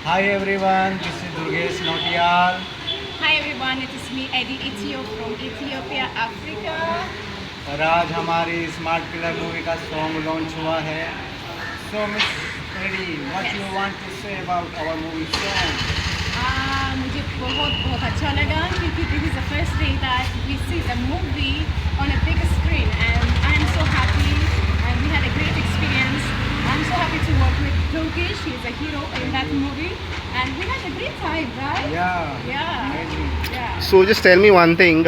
Hi everyone, this is Durgesh Nautiyal. Hi everyone, it is me Eddie Etio from Ethiopia, Africa. और आज हमारी smart killer movie का song launch हुआ है. So Miss Eddie, what Yes. you want to say about our movie song? मुझे बहुत बहुत अच्छा लगा क्योंकि this is the first day that we see the movie on a big screen and I am so happy and we had a great experience. I'm so happy to work with Turkish, he's a hero in that movie and we had a great time, right? Yeah. Yeah. Amazing. Yeah. So just tell me one thing,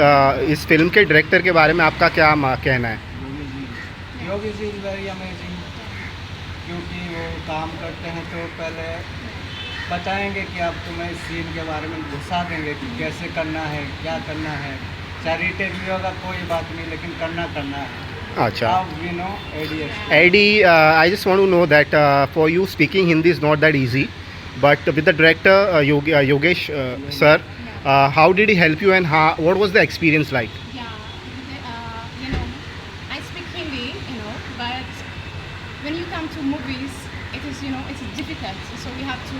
इस film के director के बारे में आपका क्या कहना है? Yogi ji is very amazing, क्योंकि वो काम करते हैं तो पहले बताएंगे कि अब तुम्हें इस सीन के बारे में घुसा देंगे कि कैसे करना है, क्या करना है. चाहे रिटेक भी होगा कोई बात नहीं, लेकिन करना है. अच्छा, अब we know Eddie. Eddie, I just want to know that for you speaking Hindi is not that easy, but with the director Yogesh sir, how did he help you and what was the experience like? Yeah, you know, I speak Hindi, but when you come to movies, it is, it's difficult. So you have to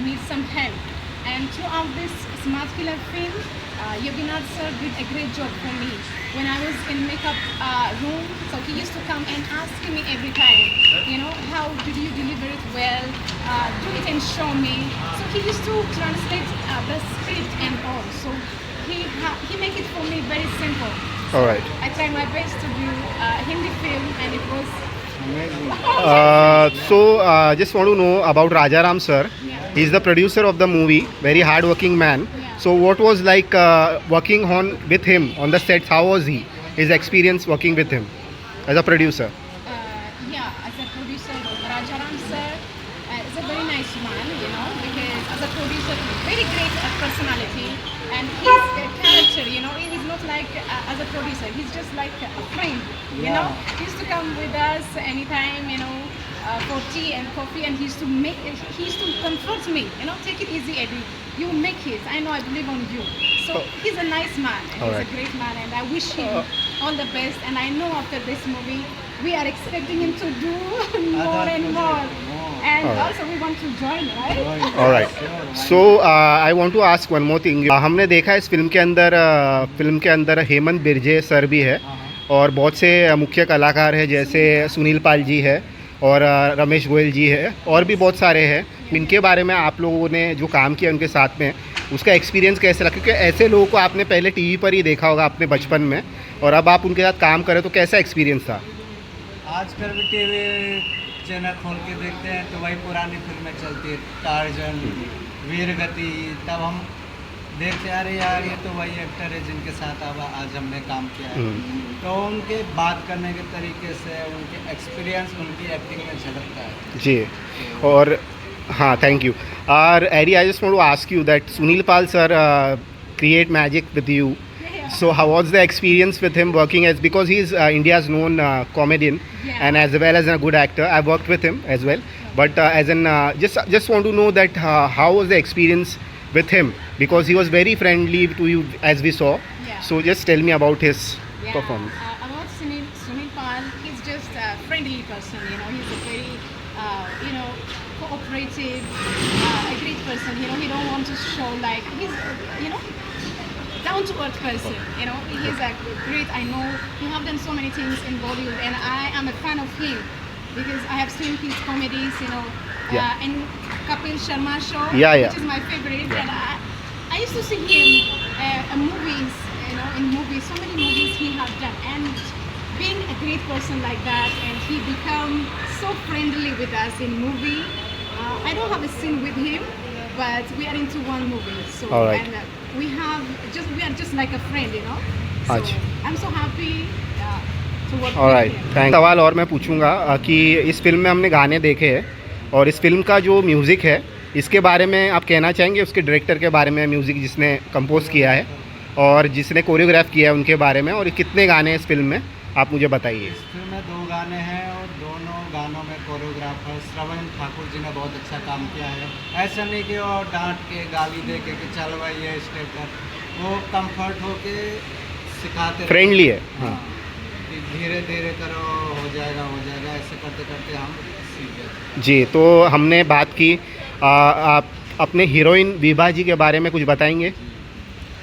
need some help. And throughout this Smart Killer film, Yoginath sir did a great job for me. When I was in makeup room, so he used to come and ask me every time, how did you deliver it well? Do it and show me. So he used to translate the script and all. So he make it for me very simple. All right. I try my best to do Hindi film, and it was Amazing. So just want to know about Rajaram sir. Yeah. He's the producer of the movie, very hard-working man. Yeah. So what was like working on with him on the sets? How was he? His experience working with him as a producer? As a producer, Rajaram sir is a very nice man, because as a producer, very great personality, and his character, he's not like as a producer, he's just like a friend, Yeah. He used to come with us anytime, for tea and coffee, and he used to comfort me, take it easy, Eddie, you make it, I know I believe on you. So he's a nice man, and he's Alright. a great man, and I wish him all the best, and I know after this movie, we are expecting him to do more and more. And Alright. also we want to join, right? All right. So I want to ask one more thing. हमने देखा है इस film के अंदर Hemant Birje sir भी है और बहुत से मुख्य कलाकार हैं, जैसे सुनील पाल जी है और रमेश गोयल जी है और भी बहुत सारे हैं. इनके बारे में आप लोगों ने जो काम किया उनके साथ में, उसका एक्सपीरियंस कैसे लगा? क्योंकि ऐसे लोगों को आपने पहले टीवी पर ही देखा होगा अपने बचपन में, और अब आप उनके साथ काम करें तो कैसा एक्सपीरियंस था? आजकल भी टीवी चैनल खोल के देखते हैं तो वही पुरानी फिल्में चलती है, टार्जन, वीर गति. तब हम देखते अरे यार ये तो वही एक्टर है जिनके साथ अब आज हमने काम किया है. तो उनके बात करने के तरीके से, उनके एक्सपीरियंस, उनकी एक्टिंग में झलकता है. जी. और हाँ, थैंक यू. और Eddie, I just want to ask you that Sunil Pal sir create magic with you. Yeah. So how was the experience with him working as, because he's India's known comedian Yeah. and as well as a good actor. I've worked with him as well, but as an just want to know that how was the experience with him, because he was very friendly to you as we saw. Yeah. So just tell me about his performance. About Sunil Pal, he's just a friendly person, he's a very, cooperative, a great person, he don't want to show like, he's, down to earth person, he's a great, I know you have done so many things in Bollywood and I am a fan of him because I have seen his comedies, Yeah. in Kapil Sharma show, Yeah, yeah. which is my favorite, and I used to see him in movies, in movies, so many movies he has done, and being a great person like that, and he become so friendly with us in movie. I don't have a scene with him, but we are into one movie, so All right. and we are just like a friend, So अच्छा. I'm so happy to work alright, with him. Thank. सवाल और मैं पूछूंगा कि इस film में हमने गाने देखे हैं और इस फिल्म का जो म्यूज़िक है इसके बारे में आप कहना चाहेंगे, उसके डायरेक्टर के बारे में, म्यूज़िक जिसने कंपोज किया है और जिसने कोरियोग्राफ किया है उनके बारे में, और कितने गाने हैं इस फिल्म में, आप मुझे बताइए. इस फिल्म में 2 गाने हैं और दोनों गानों में कोरियोग्राफर श्रवण ठाकुर जी ने बहुत अच्छा काम किया है. ऐसा नहीं कि वो डांट के गाली दे के कि चल भाई ये स्टेप कर, वो कंफर्ट होके सिखाते रहते फ्रेंडली है. हैं. हाँ. कि धीरे धीरे करो, हो जाएगा, ऐसे करते करते हम सीख गए. जी. तो हमने बात की आप अपने हीरोइन विभा जी के बारे में कुछ बताएंगे?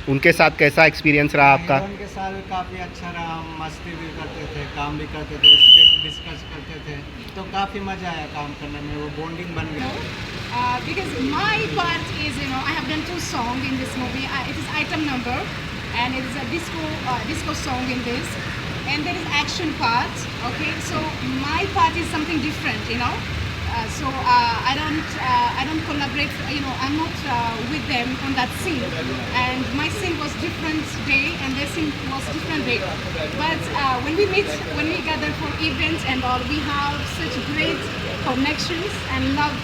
उनके साथ कैसा एक्सपीरियंस रहा आपका? उनके साथ भी काफ़ी अच्छा रहा, हम मस्ती भी करते थे, काम भी करते थे, स्क्रिप्ट डिस्कस करते थे, तो काफ़ी मज़ा आया काम करने में, वो बॉन्डिंग बन गया। Because my part is, I have done 2 songs in this movie. It is item number, and it is a disco song in this, and there is action part. Okay, so my part is something different. So I don't collaborate. I'm not with them on that scene, and my scene was different day, and their scene was different day. But when we meet, when we gather for events and all, we have such great connections and love